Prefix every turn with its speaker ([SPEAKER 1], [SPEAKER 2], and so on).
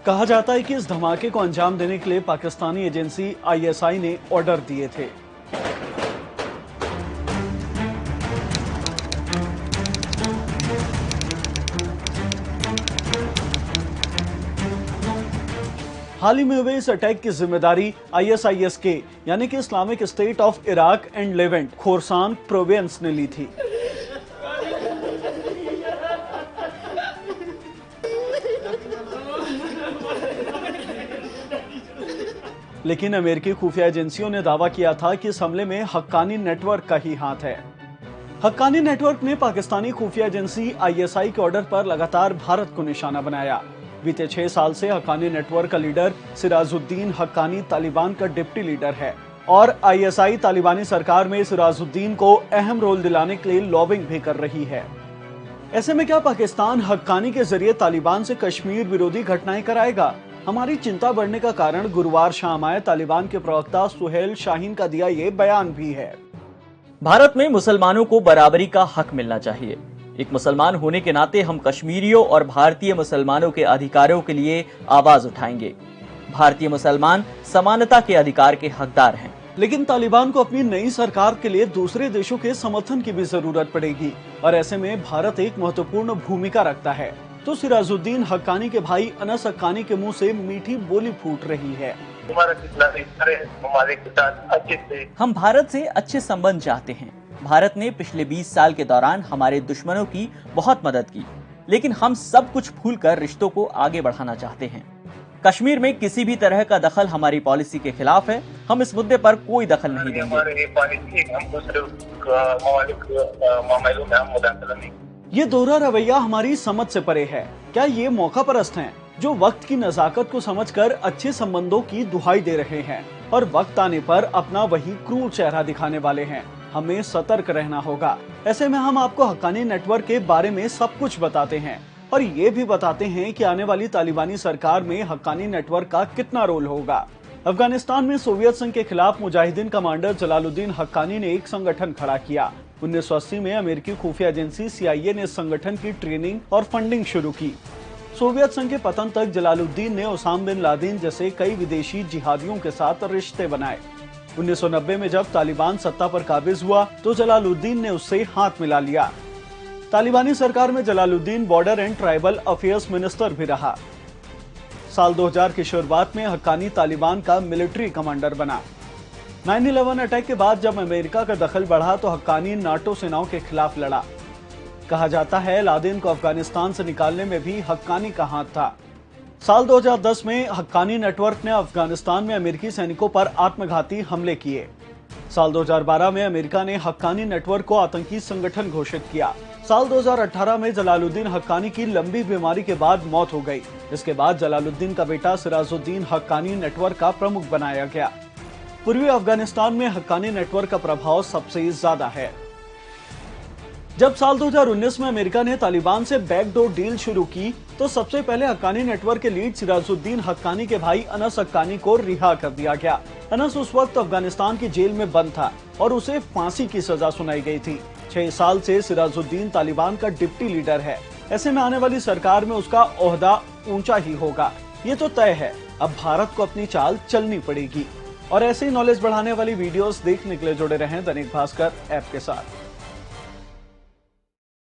[SPEAKER 1] कहा जाता है कि इस धमाके को अंजाम देने के लिए पाकिस्तानी एजेंसी ISI ने ऑर्डर दिए थे। हाल ही में हुए इस अटैक की जिम्मेदारी ISIS के यानी कि Islamic State of Iraq and Levant Khorasan province ने ली थी। लेकिन अमेरिकी खुफिया एजेंसियों ने दावा किया था कि इस हमले में हक्कानी नेटवर्क का ही हाथ है। हक्कानी नेटवर्क ने पाकिस्तानी खुफिया एजेंसी ISI के ऑर्डर पर लगातार भारत को निशाना बनाया। बीते 6 साल से हक्कानी नेटवर्क का लीडर सिराजुद्दीन हक्कानी तालिबान का डिप्टी लीडर है और ISI तालिबानी सरकार में सिराजुद्दीन को अहम रोल दिलाने के लिए लॉबिंग भी कर रही है। ऐसे में क्या पाकिस्तान हक्कानी के जरिए तालिबान से कश्मीर विरोधी घटनाएं कराएगा? हमारी चिंता बढ़ने का कारण गुरुवार शाम आए तालिबान के प्रवक्ता सुहेल शाहीन का दिया ये बयान भी है।
[SPEAKER 2] भारत में मुसलमानों को बराबरी का हक मिलना चाहिए। एक मुसलमान होने के नाते हम कश्मीरियों और भारतीय मुसलमानों के अधिकारों के लिए आवाज उठाएंगे। भारतीय मुसलमान समानता के अधिकार के हकदार हैं।
[SPEAKER 1] लेकिन तालिबान को अपनी नई सरकार के लिए दूसरे देशों के समर्थन की भी जरूरत पड़ेगी और ऐसे में भारत एक महत्वपूर्ण भूमिका रखता है। तो सिराजुद्दीन हक्कानी के भाई अनस हक्कानी के मुंह से मीठी बोली फूट रही है।
[SPEAKER 2] हम भारत से अच्छे संबंध चाहते हैं। भारत ने पिछले 20 साल के दौरान हमारे दुश्मनों की बहुत मदद की, लेकिन हम सब कुछ भूलकर रिश्तों को आगे बढ़ाना चाहते हैं। कश्मीर में किसी भी तरह का दखल हमारी पॉलिसी के खिलाफ है। हम इस मुद्दे पर कोई दखल नहीं देंगे।
[SPEAKER 1] ये दोहरा रवैया हमारी समझ से परे है। क्या ये मौका परस्त हैं, जो वक्त की नजाकत को समझकर अच्छे संबंधों की दुहाई दे रहे हैं और वक्त आने पर अपना वही क्रूर चेहरा दिखाने वाले हैं? हमें सतर्क रहना होगा। ऐसे में हम आपको हक्कानी नेटवर्क के बारे में सब कुछ बताते हैं और ये भी बताते हैं कि आने वाली तालिबानी सरकार में हक्कानी नेटवर्क का कितना रोल होगा। अफगानिस्तान में सोवियत संघ के खिलाफ मुजाहिदीन कमांडर जलालुद्दीन हक्कानी ने एक संगठन खड़ा किया। 1980 में अमेरिकी खुफिया एजेंसी CIA ने इस संगठन की ट्रेनिंग और फंडिंग शुरू की। सोवियत संघ के पतन तक जलालुद्दीन ने ओसामा बिन लादेन जैसे कई विदेशी जिहादियों के साथ रिश्ते बनाए। 1990 में जब तालिबान सत्ता पर काबिज हुआ तो जलालुद्दीन ने उससे हाथ मिला लिया। तालिबानी सरकार में Jalaluddin border and tribal affairs minister भी रहा। साल 2000 की शुरुआत में हक्कानी तालिबान का मिलिट्री कमांडर बना। 9/11 अटैक के बाद जब अमेरिका का दखल बढ़ा तो हक्कानी नाटो सेनाओं के खिलाफ लड़ा। कहा जाता है लादेन को अफगानिस्तान से निकालने में भी हक्कानी का हाथ था। साल 2010 में हक्कानी नेटवर्क ने अफगानिस्तान में अमेरिकी सैनिकों पर आत्मघाती हमले किए। साल 2012 में अमेरिका ने हक्कानी नेटवर्क को आतंकी संगठन घोषित किया। साल 2018 में जलालुद्दीन हक्कानी की लंबी बीमारी के बाद मौत हो गई। इसके बाद जलालुद्दीन का बेटा सिराजुद्दीन हक्कानी नेटवर्क का प्रमुख बनाया गया। पूर्वी अफगानिस्तान में हक्कानी नेटवर्क का प्रभाव सबसे ज्यादा है। जब साल 2019 में अमेरिका ने तालिबान से बैकडोर डील शुरू की तो सबसे पहले हक्कानी नेटवर्क के लीड सिराजुद्दीन हक्कानी के भाई अनस हक्कानी को रिहा कर दिया गया। अनस उस वक्त अफगानिस्तान की जेल में बंद था और उसे फांसी की सजा सुनाई गई थी। 6 साल से सिराजुद्दीन तालिबान का डिप्टी लीडर है। ऐसे में आने वाली सरकार में उसका ओहदा ऊंचा ही होगा, ये तो तय है। अब भारत को अपनी चाल चलनी पड़ेगी। और ऐसे ही नॉलेज बढ़ाने वाली वीडियोस देखने के लिए जुड़े रहें दैनिक भास्कर ऐप के साथ।